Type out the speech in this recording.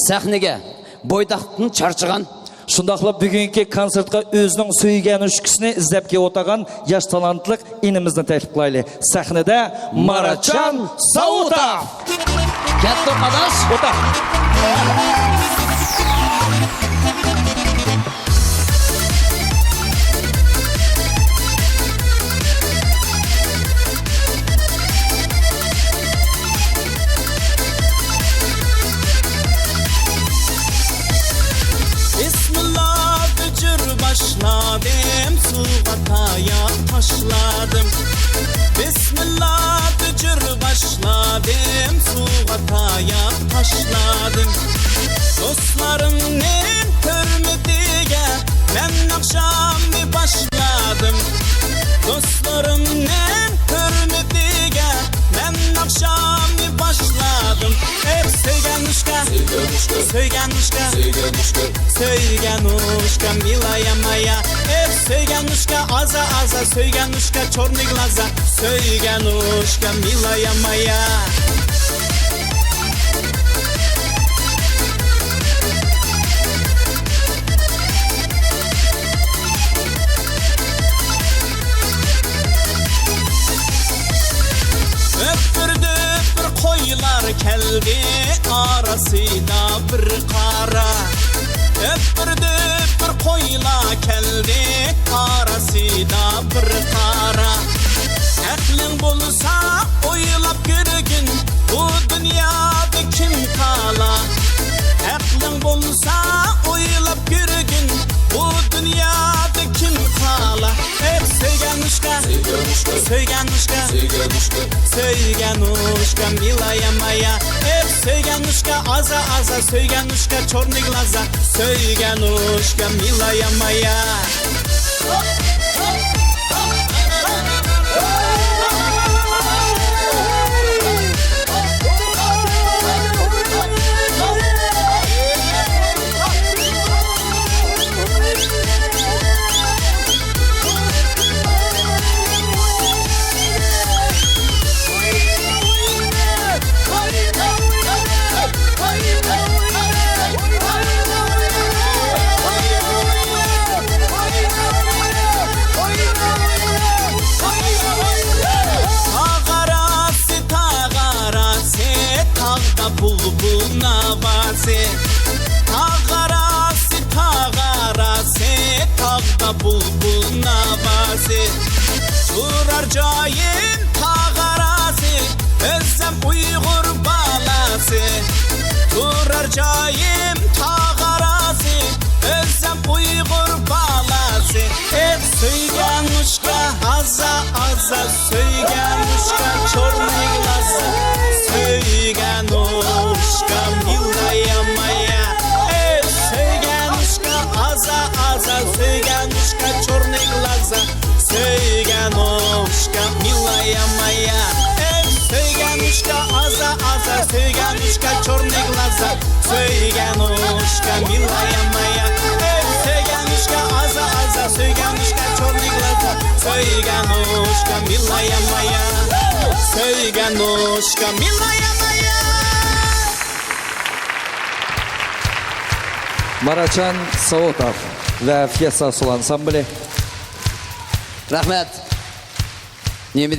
sahnaga bo'ydoqni charchigan. Şundaqla bugünkü konsertga özünün söygen üşküsünü izlep ki otagan yaş talantlık inimizni teklif qilaylik. Sahnede Maracan Sautov. Katta qadash. Ota. Başladım, suvataya taşladım. Bismillah bücür başladım, suvataya taşladım. Dostlarımın hürmetiye ben akşamı başladım. Dostlarımın hürmetiye ben akşamı başladım. Hep söygenuşka, söygenuşka, söygenuşka, milaya maya. Hep söygenuşka, aza aza, söygenuşka, çorny glaza, söygenuşka, milaya maya. Koylar keldi arasıyla bir kara. Öpürdü bir koyla keldi arasıyla bir kara. Aklın bulsa oylap görgün bu dünyada kim kala. Aklın bulsa oylap görgün bu dünyada kim kala. Hep söygenuşka, söygenuşka, söygenuşka, milaya maya. Hep söygenuşka, aza aza, söygenuşka, çorny glaza, söygenuşka, milaya maya. Bulbul navası, tağarası, tağarası, tağda bulbul navası. Durar cayın tağarası, özlem Uygur balası. Durar cayın tağarası, özlem Uygur balası. Hep söygenuşka, aza aza, söygenuşka, çorny glaza, söygenuşka, milaya maya. Hep söygenuşka, aza aza, söygenuşka, çorny glaza, söygenuşka, milaya maya. Hep söygenuşka, aza aza, söygenuşka, çorny glaza, söygenuşka, milaya maya. Hep söygenuşka, aza aza, söygenuşka, çorny glaza, söygenuşka, milaya maya. Söygenuşka, milaya maya. Maracan Sautov ve Fiesta Sol ansambli. Rahmet. Nemi